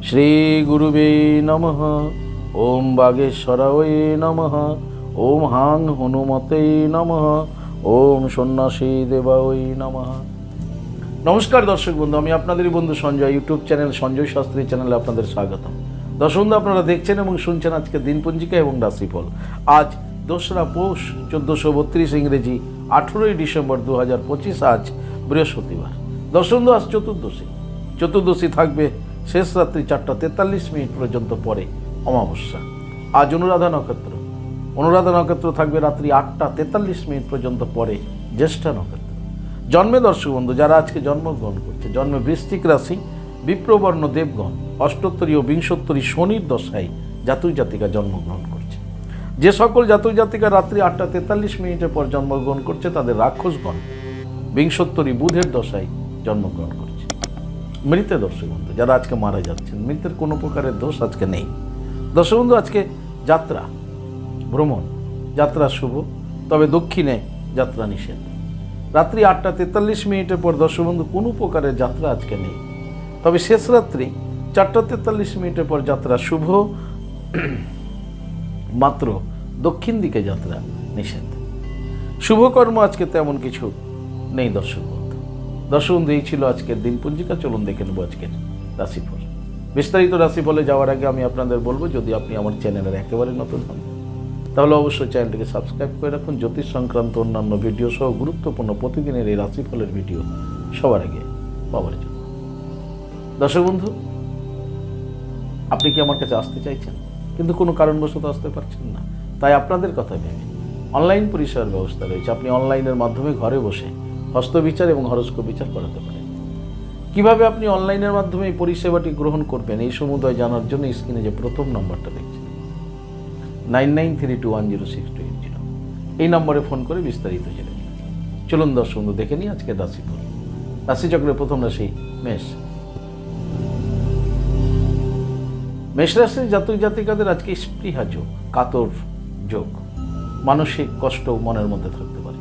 শ্রী গুরুবে নমঃ। ওম বাগেশ্বরায় নমঃ। ওম হাং হনুমতে নমঃ। ওম সন্ন্যাসী দেবায় নমঃ। নমস্কার দর্শক বন্ধু, আমি আপনাদেরই বন্ধু সঞ্জয়। ইউটিউব চ্যানেল সঞ্জয় শাস্ত্রী চ্যানেলে আপনাদের স্বাগতম। দর্শক বন্ধু, আপনারা দেখছেন এবং শুনছেন আজকে দিনপঞ্জিকা এবং রাশিফল। আজ 2রা পৌষ 1432 ইংরেজি 18ই ডিসেম্বর 2025। আজ বৃহস্পতিবার। দর্শক বন্ধু, আজ চতুর্দশী থাকবে শেষ রাত্রি 4টা 43 মিনিট পর্যন্ত, পরে অমাবস্যা। আজ অনুরাধা নক্ষত্র থাকবে রাত্রি 8টা 43 মিনিট পর্যন্ত, পরে জ্যেষ্ঠা নক্ষত্র। জন্মে দর্শক বন্ধু যারা আজকে জন্মগ্রহণ করছে, জন্মে বৃশ্চিক রাশি, বিপ্রবর্ণ দেবগণ, অষ্টোত্তরী ও বিংশোত্তরী শনির দশায় জাতক জাতিকা জন্মগ্রহণ করছে। যে সকল জাতক জাতিকা রাত্রি 8টা 43 মিনিটের পর জন্মগ্রহণ করছে তাদের রাক্ষসগণ বিংশোত্তরী বুধের দশায় জন্মগ্রহণ করছে। মৃত দর্শক বন্ধু যারা আজকে মারা যাচ্ছেন, মৃতের কোনো প্রকারের দোষ আজকে নেই। দর্শক বন্ধু, আজকে যাত্রা ভ্রমণ যাত্রা শুভ, তবে দক্ষিণে যাত্রা নিষেধ। রাত্রি 8টা 43 মিনিটের পর দর্শক বন্ধু কোনো প্রকারের যাত্রা আজকে নেই, তবে শেষ রাত্রি 4টা 43 মিনিটের পর যাত্রা শুভ, মাত্র দক্ষিণ দিকে যাত্রা নিষেধ। শুভকর্ম আজকে তেমন কিছু নেই দর্শক বন্ধু। দর্শক বন্ধু, এই ছিল আজকের দিনপঞ্জিকা। চলুন দেখে নেব আজকের রাশিফল। বিস্তারিত রাশিফলে যাওয়ার আগে আমি আপনাদের বলবো, যদি আপনি আমার চ্যানেলের একেবারে নতুন হন তাহলে অবশ্যই চ্যানেলটিকে সাবস্ক্রাইব করে রাখুন। জ্যোতিষ সংক্রান্ত অন্যান্য ভিডিও সহ গুরুত্বপূর্ণ প্রতিদিনের এই রাশিফলের ভিডিও সবার আগে পাওয়ার জন্য। দর্শক বন্ধু, আপনি কি আমার কাছে আসতে চাইছেন কিন্তু কোনো কারণবশত আসতে পারছেন না? তাই আপনাদের কথা ভেবে অনলাইন পরিষেবার ব্যবস্থা রয়েছে। আপনি অনলাইনের মাধ্যমে ঘরে বসে হস্তবিচার এবং হরস্কোপ বিচার করাতে পারেন। কিভাবে আপনি অনলাইনের মাধ্যমে এই পরিষেবাটি গ্রহণ করবেন এই সমুদয় জানার জন্য স্ক্রিনে যে প্রথম নম্বরটা দেখছেন 9932106280, এই নম্বরে ফোন করে বিস্তারিত জেনে নিন। চলুন দর্শক বন্ধু, দেখে নিই আজকের রাশিফল। রাশিচক্রের প্রথম রাশি মেষ। মেষ রাশির জাতক জাতিকাদের আজকে স্পৃহা যোগ, কাতর যোগ, মানসিক কষ্ট মনের মধ্যে থাকতে পারে।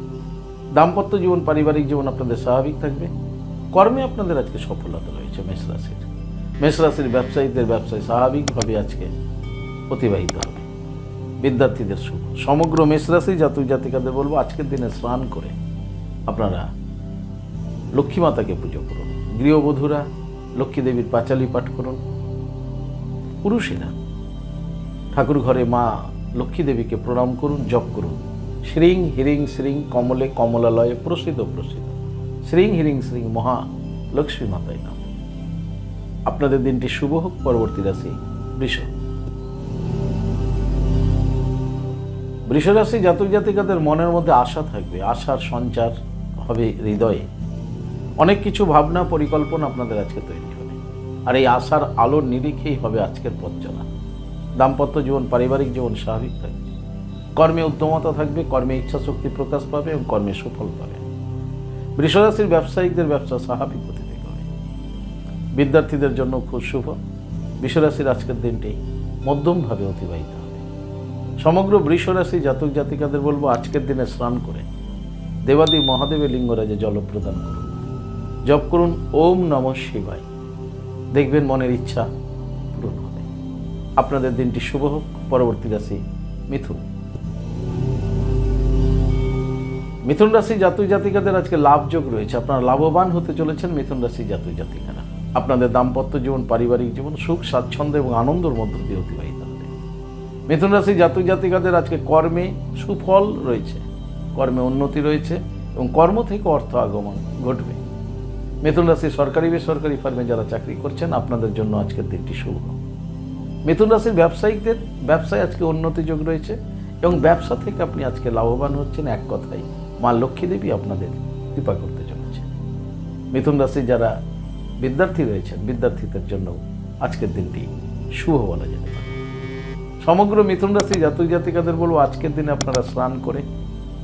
দাম্পত্য জীবন, পারিবারিক জীবন আপনাদের স্বাভাবিক থাকবে। কর্মে আপনাদের আজকে সফলতা রয়েছে। মেষ রাশির ব্যবসায়ীদের ব্যবসায় স্বাভাবিকভাবে আজকে অতিবাহিত হবে। বিদ্যার্থীদের শুভ। সমগ্র মেষ রাশি জাতক জাতিকাদের বলবো আজকের দিনে স্নান করে আপনারা লক্ষ্মী মাতাকে পুজো করুন। গৃহবধূরা লক্ষ্মী দেবীর পাঁচালী পাঠ করুন। পুরুষেরা ঠাকুর ঘরে মা লক্ষ্মী দেবীকে প্রণাম করুন, জপ করুন শ্রীং হিরিং শ্রীং কমলে কমলালয়ে প্রসিদ্ধ শ্রীং হিরিং শ্রীং মহা লক্ষ্মী মাতায় নাম। আপনাদের দিনটি শুভ হোক। পরবর্তী রাশি বৃষ রাশি জাতক জাতিকাদের মনের মধ্যে আশা থাকবে, আশার সঞ্চার হবে হৃদয়ে। অনেক কিছু ভাবনা পরিকল্পনা আপনাদের আজকে তৈরি হবে, আর এই আশার আলোর নিরিখেই হবে আজকের পথ চলা। দাম্পত্য জীবন, পারিবারিক জীবন স্বাভাবিক থাকবে। কর্মে উদ্যমতা থাকবে, কর্মে ইচ্ছা শক্তি প্রকাশ পাবে এবং কর্মে সুফল পাবে। বৃষ রাশির ব্যবসায়িকদের ব্যবসা স্বাভাবিক গতিতে হবে। বিদ্যার্থীদের জন্য খুব শুভ। বৃষ রাশির আজকের দিনটি মধ্যমভাবে অতিবাহিত হবে। সমগ্র বৃষ রাশি জাতক জাতিকাদের বলবো আজকের দিনে স্নান করে দেবাদি মহাদেবের লিঙ্গরাজে জল প্রদান করুন, জপ করুন ওম নমঃ শিবায়। দেখবেন মনের ইচ্ছা পূরণ হবে। আপনাদের দিনটি শুভ হোক। পরবর্তী রাশি মিথুন রাশি জাতক জাতিকাদের আজকে লাভ যোগ রয়েছে। আপনারা লাভবান হতে চলেছেন মিথুন রাশি জাতক জাতিকারা। আপনাদের দাম্পত্য জীবন, পারিবারিক জীবন সুখ স্বাচ্ছন্দ্য এবং আনন্দের মধ্য দিয়ে অতিবাহিত হবে। মিথুন রাশি জাতক জাতিকাদের আজকে কর্মে সুফল রয়েছে, কর্মে উন্নতি রয়েছে এবং কর্ম থেকে অর্থ আগমন ঘটবে। মিথুন রাশি সরকারি বেসরকারি ফার্মে যারা চাকরি করছেন আপনাদের জন্য আজকের দিনটি শুভ। মিথুন রাশির ব্যবসায়িকদের ব্যবসায় আজকে উন্নতি যোগ রয়েছে এবং ব্যবসা থেকে আপনি আজকে লাভবান হচ্ছেন। এক কথায় মা লক্ষ্মী দেবী আপনাদের কৃপা করতে চলেছে। মিথুন রাশি যারা বিদ্যার্থী রয়েছেন বিদ্যার্থীদের জন্য আজকের দিনটি শুভ বলা যেতে পারে। সমগ্র মিথুন রাশি জাতক জাতিকাদের বলবো আজকের দিনে আপনারা স্নান করে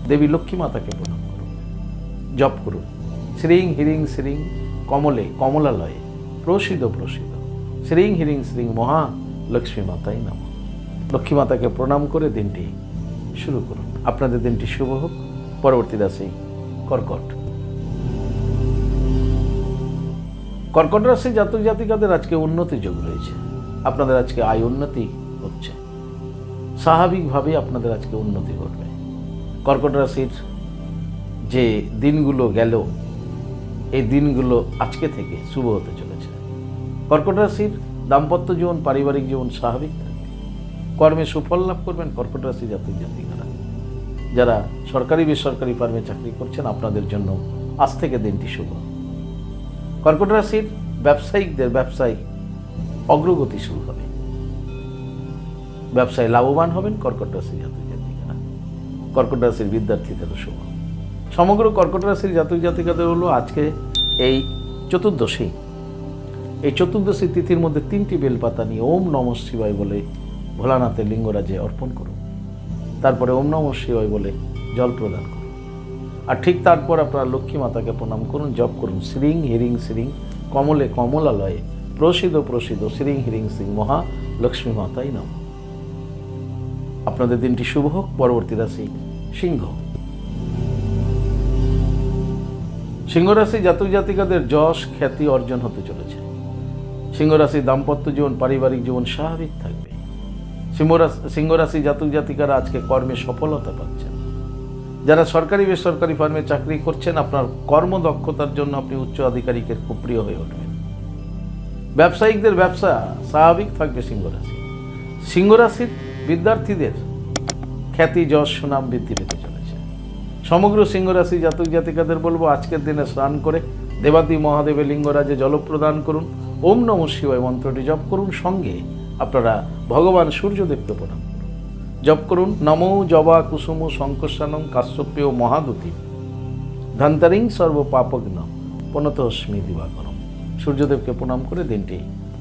দেবী লক্ষ্মী মাতাকে প্রণাম করুন, জপ করুন শ্রীং হিরিং শ্রীং কমলে কমলালয়ে প্রসিদ্ধ শ্রীং হিরিং শ্রীং মহা লক্ষ্মী মাতায় নাম। লক্ষ্মী মাতাকে প্রণাম করে দিনটি শুরু করুন। আপনাদের দিনটি শুভ হোক। পরবর্তী রাশি কর্কট রাশি জাতক জাতিকাদের আজকে উন্নতি যোগ রয়েছে। আপনাদের আজকে আয় উন্নতি হচ্ছে, স্বাভাবিকভাবেই আপনাদের আজকে উন্নতি ঘটবে। কর্কট রাশির যে দিনগুলো গেল, এই দিনগুলো আজকে থেকে শুভ হতে চলেছে। কর্কট রাশির দাম্পত্য জীবন, পারিবারিক জীবন স্বাভাবিক থাকবে, কর্মে সুফল লাভ করবেন। কর্কট রাশি জাতক জাতিকারা যারা সরকারি বেসরকারি ফার্মে চাকরি করছেন, আপনাদের জন্য আজ থেকে দিনটি শুভ। কর্কট রাশির ব্যবসায়িকদের ব্যবসায় অগ্রগতি শুরু হবে, ব্যবসায় লাভবান হবেন কর্কট রাশি জাতক জাতিকারা। কর্কট রাশির বিদ্যার্থীদেরও শুভ। সমগ্র কর্কট রাশির জাতক জাতিকাদের হলো আজকে এই চতুর্দশী, এই চতুর্দশী তিথির মধ্যে 3টি বেলপাতা নিয়ে ওম নমঃ শিবায় বলে ভোলানাথের লিঙ্গরাজে অর্পণ করুন। তারপরে ওম নমঃ শিবায় বলে জল প্রদান করুন। আর ঠিক তারপর আপনারা লক্ষ্মী মাতাকে প্রণাম করুন, জপ করুন শ্রীং হিরিং শ্রীং কমলে কমলালয়ে প্রসিদ্ধ প্রসিদ্ধ শ্রীং হিরিং শ্রীং মহা লক্ষ্মী মাতাই নমঃ। আপনাদের দিনটি শুভ হোক। পরবর্তী রাশি সিংহ। সিংহ রাশি জাতক জাতিকাদের যশ খ্যাতি অর্জন হতে চলেছে। সিংহ রাশি দাম্পত্য জীবন, পারিবারিক জীবন স্বাভাবিক থাকবে। সিংহ রাশি জাতক জাতিকারা আজকে কর্মে সফলতা পাচ্ছেন। যারা সরকারি বেসরকারি ফার্মে চাকরি করছেন, আপনার কর্মদক্ষতার জন্য আপনি উচ্চ আধিকারিকের খুব প্রিয় হয়ে উঠবেন। ব্যবসায়িকদের ব্যবসা স্বাভাবিক থাকবে। সিংহ রাশির বিদ্যার্থীদের খ্যাতি যশ সুনাম বৃদ্ধি পেতে চলেছে। সমগ্র সিংহ রাশি জাতক জাতিকাদের বলবো আজকের দিনে স্নান করে দেবাদি মহাদেবের লিঙ্গরাজে জল প্রদান করুন, ওম নমঃ শিবায় মন্ত্রটি জপ করুন। সঙ্গে আপনারা ভগবান সূর্যদেবকে প্রণাম করুন, জপ করুন নমো জবা কুসুম শঙ্কর্ষানং কাশ্যপ্য মহাদুতি ধন্তারিং সর্ব পাপগ্ন পনতস্মি দিবাকরম। সূর্যদেবকে প্রণাম করে দিনটি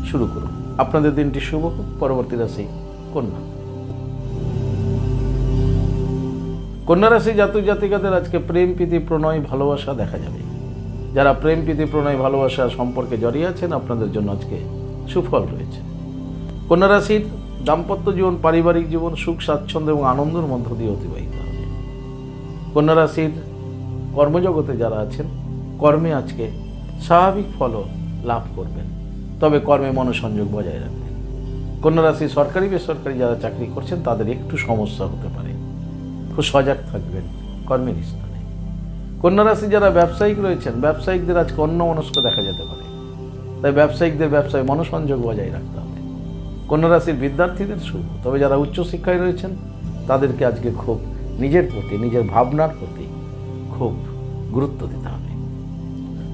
শুরু করুন। আপনাদের দিনটি শুভ হোক। পরবর্তী রাশি কন্যা। কন্যা রাশি জাতক জাতিকাদের আজকে প্রেম প্রীতি প্রণয় ভালোবাসা দেখা যাবে। যারা প্রেম প্রীতি প্রণয় ভালোবাসা সম্পর্কে জড়িয়ে আছেন, আপনাদের জন্য আজকে সুফল রয়েছে। কন্যা রাশির দাম্পত্য জীবন, পারিবারিক জীবন সুখ স্বাচ্ছন্দ্য এবং আনন্দের মধ্য দিয়ে অতিবাহিত হবে। কন্যা রাশির কর্মজগতে যারা আছেন, কর্মে আজকে স্বাভাবিক ফল লাভ করবেন, তবে কর্মে মনোসংযোগ বজায় রাখবেন। কন্যা রাশি সরকারি বেসরকারি যারা চাকরি করছেন, তাদের একটু সমস্যা হতে পারে, খুব সজাগ থাকবেন কর্মের স্থানে। কন্যা রাশি যারা ব্যবসায়িক রয়েছেন, ব্যবসায়িকদের আজকে অন্যমনস্ক দেখা যেতে পারে, তাই ব্যবসায়িকদের ব্যবসায় মনোসংযোগ বজায় রাখতে হবে। কন্যা রাশির বিদ্যার্থীদের শুভ, তবে যারা উচ্চশিক্ষায় রয়েছেন তাদেরকে আজকে খুব নিজের প্রতি, নিজের ভাবনার প্রতি খুব গুরুত্ব দিতে হবে।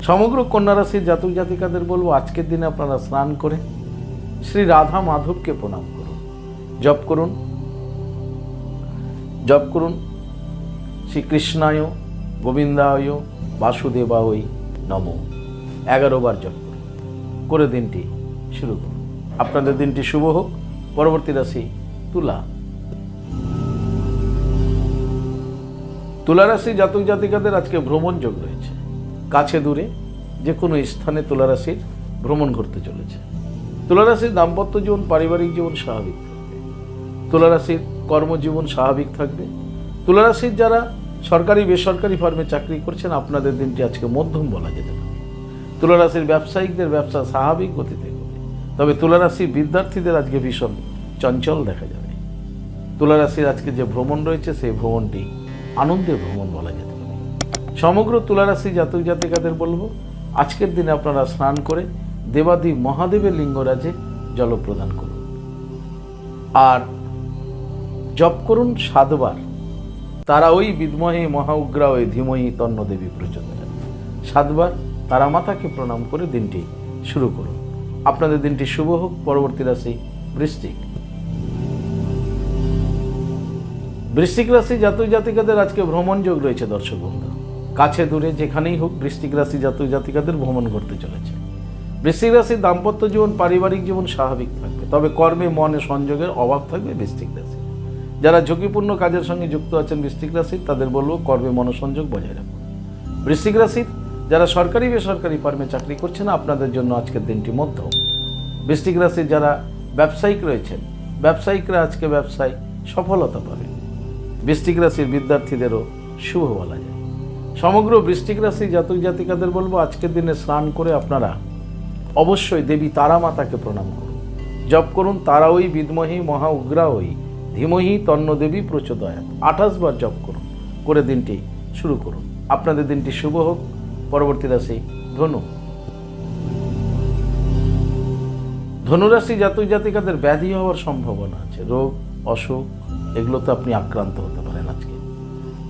সমগ্র কন্যা রাশির জাতক জাতিকাদের বলবো আজকের দিনে আপনারা স্নান করে শ্রী রাধা মাধবকে প্রণাম করুন, জপ করুন শ্রীকৃষ্ণায় গোবিন্দায় বাসুদেবায় নমঃ 11 বার জপ করে দিনটি শুরু করুন। আপনাদের দিনটি শুভ হোক। পরবর্তী রাশি তুলা। তুলা রাশি জাতক জাতিকাদের আজকে ভ্রমণ যোগ রয়েছে। কাছে দূরে যে কোনো স্থানে তুলা রাশির ভ্রমণ করতে চলেছে। তুলা রাশির দাম্পত্য জীবন, পারিবারিক জীবন স্বাভাবিক থাকবে। তুলা রাশির কর্মজীবন স্বাভাবিক থাকবে। তুলা রাশির যারা সরকারি বেসরকারি ফার্মে চাকরি করছেন, আপনাদের দিনটি আজকে মধ্যম বলা যেতে পারে। তুলা রাশির ব্যবসায়িকদের ব্যবসা স্বাভাবিক গতিতে হবে, তবে তুলা রাশির বিদ্যার্থীদের আজকে ভীষণ চঞ্চল দেখা যাবে। তুলা রাশির আজকে যে ভ্রমণ রয়েছে, সেই ভ্রমণটি আনন্দের ভ্রমণ বলা যেতে পারে। সমগ্র তুলা রাশি জাতক জাতিকাদের বলবো আজকের দিনে আপনারা স্নান করে দেবাদি মহাদেবের লিঙ্গরাজে জল প্রদান করুন, আর জপ করুন 7 বার তারা ওই বিদ্মহে মহা ওই ধীমহি তন্ন দেবী প্রচোদয়াৎ। 7 বার তারা মাতাকে প্রণাম করে দিনটি শুরু করুন। আপনাদের দিনটি শুভ হোক। পরবর্তী রাশি বৃশ্চিক। বৃশ্চিক রাশি জাতক জাতিকাদের আজকে ভ্রমণ যোগ রয়েছে। দর্শক বন্ধু, কাছে দূরে যেখানেই হোক বৃশ্চিক রাশি জাতক জাতিকাদের ভ্রমণ করতে চলেছে। বৃশ্চিক রাশির দাম্পত্য জীবন, পারিবারিক জীবন স্বাভাবিক থাকবে, তবে কর্মে মনে সংযোগের অভাব থাকবে। বৃশ্চিক রাশি যারা ঝুঁকিপূর্ণ কাজের সঙ্গে যুক্ত আছেন বৃশ্চিক রাশির, তাদের বলবো কর্মে মনোসংযোগ বজায় রাখুন। বৃশ্চিক রাশির যারা সরকারি বেসরকারি ফার্মে চাকরি করছেন, আপনাদের জন্য আজকের দিনটি মধ্যম। বৃশ্চিক রাশির যারা ব্যবসায়িক রয়েছেন, ব্যবসায়িকরা আজকে ব্যবসায় সফলতা পাবেন। বৃশ্চিক রাশির বিদ্যার্থীদেরও শুভ বলা যায়। সমগ্র বৃশ্চিক রাশি জাতক জাতিকাদের বলবো আজকের দিনে স্নান করে আপনারা অবশ্যই দেবী তারা মাতাকে প্রণাম করুন, জপ করুন তারাওই বিদ্মহি মহা উগ্রাওই ধীমহি তন্ন দেবী প্রচোদয়াৎ। 28 বার জপ করুন, করে দিনটি শুরু করুন। আপনাদের দিনটি শুভ হোক। পরবর্তী রাশি ধনু। ধনুরাশি জাতক জাতিকাদের ব্যাধি হওয়ার সম্ভাবনা আছে। রোগ অসুখ এগুলোতে আপনি আক্রান্ত হতে পারেন আজকে,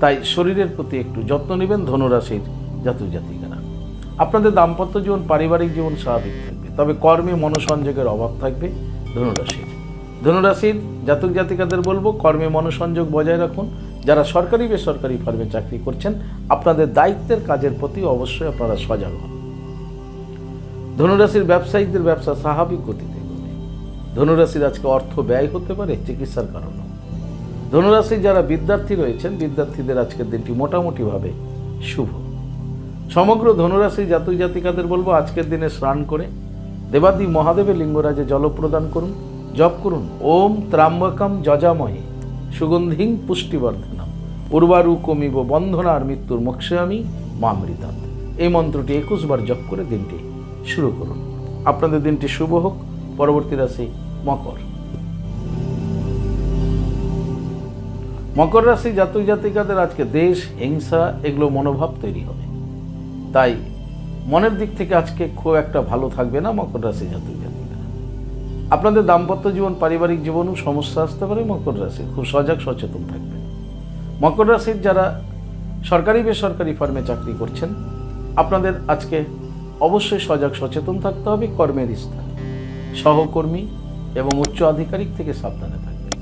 তাই শরীরের প্রতি একটু যত্ন নেবেন ধনুরাশির জাতক জাতিকারা। আপনাদের দাম্পত্য জীবন পারিবারিক জীবন স্বাভাবিক থাকবে, তবে কর্মে মনোসংযোগের অভাব থাকবে ধনুরাশির। ধনুরাশির জাতক জাতিকাদের বলবো কর্মে মনোসংযোগ বজায় রাখুন। যারা সরকারি বেসরকারি ফার্মে চাকরি করছেন আপনাদের দায়িত্বের কাজের প্রতি অবশ্যই আপনারা সজাগ হন। ধনুরাশির ব্যবসায়িকদের ব্যবসা স্বাভাবিক গতিতে এগোবে। ধনুরাশির আজকে অর্থ ব্যয় হতে পারে চিকিৎসার কারণে। ধনুরাশির যারা বিদ্যার্থী রয়েছেন বিদ্যার্থীদের আজকের দিনটি মোটামুটিভাবে শুভ। সমগ্র ধনুরাশির জাতক জাতিকাদের বলবো আজকের দিনে স্নান করে দেবাদি মহাদেবের লিঙ্গরাজে জল প্রদান করুন। জপ করুন ওম ত্রাম্বকম যজামহে সুগন্ধিং পুষ্টিবর্ধনম উর্বারুকমিব বন্ধনার মৃত্যুর মোক্ষামি মামৃতাৎ। এই মন্ত্রটি 21 বার জপ করে দিনটি শুরু করুন। আপনাদের দিনটি শুভ হোক। পরবর্তী রাশি মকর। মকর রাশি জাতক জাতিকাদের আজকে দেশ হিংসা এগুলো মনোভাব তৈরি হবে, তাই মনের দিক থেকে আজকে খুব একটা ভালো থাকবে না মকর রাশি জাতক জাতিকারা। আপনাদের দাম্পত্য জীবন পারিবারিক জীবনও সমস্যা আসতে পারে। মকর রাশি খুব সজাগ সচেতন থাকবেন। মকর রাশির যারা সরকারি বেসরকারি ফার্মে চাকরি করছেন আপনাদের আজকে অবশ্যই সজাগ সচেতন থাকতে হবে। কর্মের স্থানে সহকর্মী এবং উচ্চ আধিকারিক থেকে সাবধানে থাকবেন।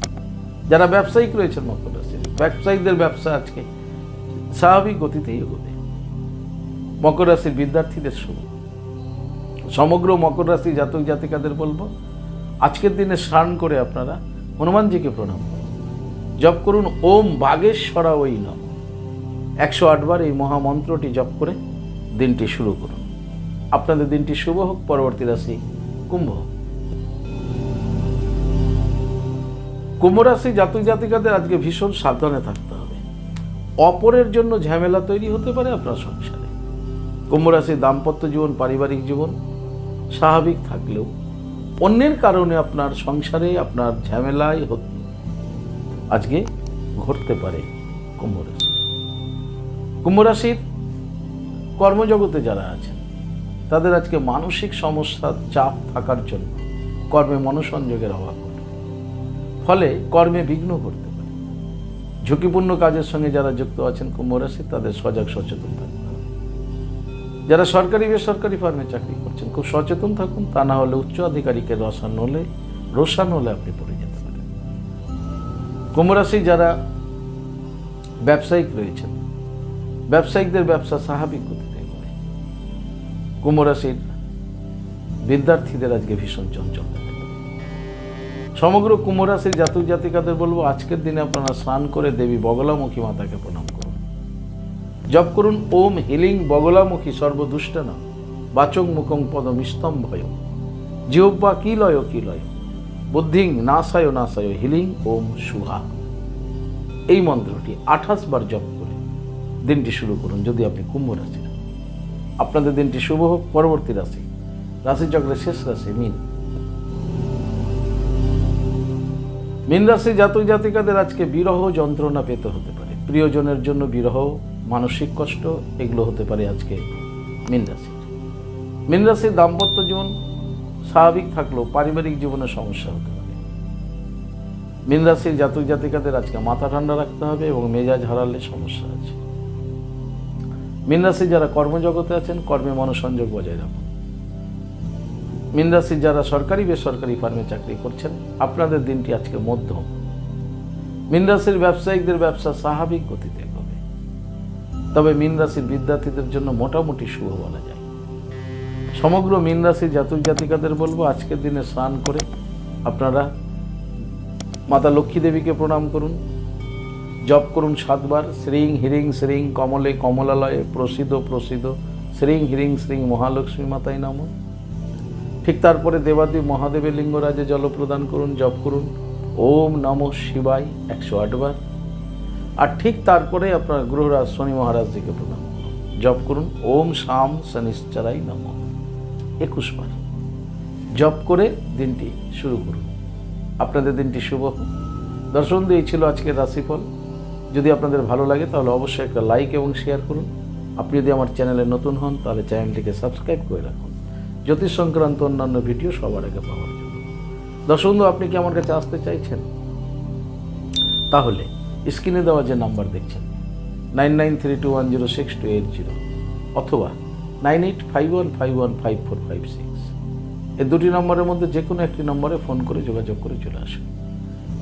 যারা ব্যবসায়িক রয়েছেন মকর রাশির ব্যবসায়িকদের ব্যবসা আজকে স্বাভাবিক গতিতেই এগোবে। মকর রাশির বিদ্যার্থীদের শুভ। সমগ্র মকর রাশি জাতক জাতিকাদের বলবো আজকের দিনে স্নান করে আপনারা হনুমানজিকে প্রণাম করুন। জপ করুন ওম বাগেশ্বরা ওই নম। 108 বার এই মহামন্ত্রটি জপ করে দিনটি শুরু করুন। আপনাদের দিনটি শুভ হোক। পরবর্তী রাশি কুম্ভ। কুম্ভ রাশি জাতক জাতিকাদের আজকে ভীষণ সাবধানে থাকতে হবে। অপরের জন্য ঝামেলা তৈরি হতে পারে আপনার সংসারে। কুম্ভ রাশির দাম্পত্য জীবন পারিবারিক জীবন স্বাভাবিক থাকলেও অন্যের কারণে আপনার সংসারে আপনার ঝামেলাই আজকে ঘটতে পারে কুম্ভ রাশি। কুম্ভ রাশির কর্মজগতে যারা আছেন তাদের আজকে মানসিক সমস্যার চাপ থাকার জন্য কর্মে মনোসংযোগের অভাব ঘটে, ফলে কর্মে বিঘ্ন ঘটতে পারে। ঝুঁকিপূর্ণ কাজের সঙ্গে যারা যুক্ত আছেন কুম্ভ রাশি তাদের সজাগ সচেতন থাকতে হবে। যারা সরকারি বেসরকারি ফার্মে চাকরি করছেন খুব সচেতন থাকুন, তা না হলে উচ্চ আধিকারিকের রোষান হলে আপনি পড়ে যেতে পারেন। কুম্ভ রাশি যারা ব্যবসায়িক রয়েছেন ব্যবসায়িকদের ব্যবসা স্বাভাবিক গতিতে এগোবে। কুম্ভ রাশির বিদ্যার্থীদের আজকে ভীষণ চঞ্চল। সমগ্র কুম্ভ রাশির জাতক জাতিকাদের বলবো আজকের দিনে আপনারা স্নান করে দেবী বগলামুখী মাতাকে প্রণাম করুন। জপ করুন ওম হিলিং বগলামুখী সর্বদুষ্টনা বাচং মুখং পদম স্তম্ভয় জিহ্বা কিলয় বুদ্ধিং নাশায় নাশায় হিলিং ওম সুহা। এই মন্ত্রটি 28 বার জপ করে দিনটি শুরু করুন যদি আপনি কুম্ভ রাশির। আপনাদের দিনটি শুভ হোক। পরবর্তী রাশি রাশিচক্রের শেষ রাশি মীন। মীন রাশি জাতক জাতিকাদের আজকে বিরহ যন্ত্রণা পেতে হতে পারে। প্রিয়জনের জন্য বিরহ মানসিক কষ্ট এগুলো হতে পারে আজকে মীন রাশির। মীন রাশির দাম্পত্য জীবন স্বাভাবিক থাকলেও পারিবারিক জীবনে সমস্যা হতে পারে। মীন রাশির জাতক জাতিকাদের আজকে মাথা ঠান্ডা রাখতে হবে এবং মেজাজ হারালে সমস্যা আছে। মীন রাশি যারা কর্মজগতে আছেন কর্মে মনোসংযোগ বজায় রাখুন। মীন রাশি যারা সরকারি বেসরকারি ফার্মে চাকরি করছেন আপনাদের দিনটি আজকে মধ্যম। মীন রাশির ব্যবসায়িকদের ব্যবসা স্বাভাবিক গতিতে হবে, তবে মীন রাশির বিদ্যার্থীদের জন্য মোটামুটি শুভ বলা যায়। সমগ্র মীন রাশির জাতক জাতিকাদের বলবো আজকের দিনে স্নান করে আপনারা মাতা লক্ষ্মী দেবীকে প্রণাম করুন। জপ করুন 7 বার শ্রীং হিরিং শ্রীং কমলে কমলালয়ে প্রসিদ্ধ শ্রীং হিরিং শ্রীং মহালক্ষ্মী মাতায় নমঃ। ঠিক তারপরে দেবাদি মহাদেবের লিঙ্গরাজে জল প্রদান করুন। জপ করুন ওম নমঃ শিবায় 108 বার। আর ঠিক তারপরে আপনার গ্রহরাজ শনি মহারাজজিকে প্রণাম করুন। জপ করুন ওম শাম শনিশ্চরাই নমঃ 21 বার। জপ করে দিনটি শুরু করুন। আপনাদের দিনটি শুভ হোক। দর্শক বন্ধু, এই ছিল আজকের রাশিফল। যদি আপনাদের ভালো লাগে তাহলে অবশ্যই একটা লাইক এবং শেয়ার করুন। আপনি যদি আমার চ্যানেলে নতুন হন তাহলে চ্যানেলটিকে সাবস্ক্রাইব করে রাখুন জ্যোতিষ সংক্রান্ত অন্যান্য ভিডিও সবার আগে পাওয়ার জন্য। দর্শক বন্ধু, আপনি কি আমার কাছে আসতে চাইছেন? তাহলে স্ক্রিনে দেওয়া যে নাম্বার দেখছেন 9932106280 অথবা 9851515456, এই দুটি নম্বরের মধ্যে যে কোনো একটি নম্বরে ফোন করে যোগাযোগ করে চলে আসুন।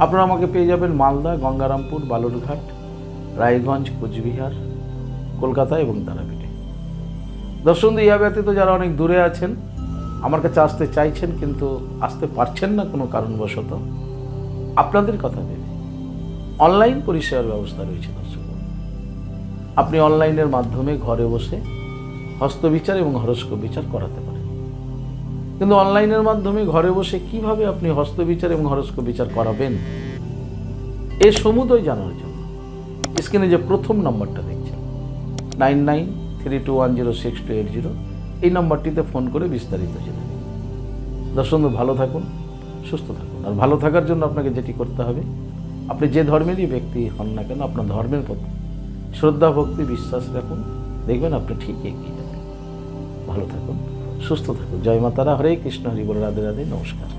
আপনারা আমাকে পেয়ে যাবেন মালদা, গঙ্গারামপুর, বালুরঘাট, রায়গঞ্জ, কোচবিহার, কলকাতা এবং তারাপীঠে। দর্শক বন্ধু, ইহা ব্যতীত যারা অনেক দূরে আছেন, আমার কাছে আসতে চাইছেন কিন্তু আসতে পারছেন না কোনো কারণবশত, আপনাদের কথা ভেবে অনলাইন পরিষেবার ব্যবস্থা রয়েছে। দর্শক বন্ধু, আপনি অনলাইনের মাধ্যমে ঘরে বসে হস্তবিচার এবং হরস্কোপ বিচার করাতে পারেন। কিন্তু অনলাইনের মাধ্যমে ঘরে বসে কিভাবে আপনি হস্তবিচার এবং হরস্কোপ বিচার করাবেন, এ সমুদয় জানার জন্য স্ক্রিনে যে প্রথম নম্বরটা দেখছেন 9932106280, এই নম্বরটিতে ফোন করে বিস্তারিত জেনে নিন। দর্শক বন্ধু, ভালো থাকুন, সুস্থ থাকুন। আর ভালো থাকার জন্য আপনাকে যেটি করতে হবে, আপনি যে ধর্মেরই ব্যক্তি হন না কেন, আপনার ধর্মের প্রতি শ্রদ্ধা, ভক্তি, বিশ্বাস রাখুন। দেখবেন আপনি ঠিক এগিয়ে যাবেন। ভালো থাকুন, সুস্থ থাকুন। জয় মা তারা। হরে কৃষ্ণ, হরি বল, রাধে রাধে, নমস্কার।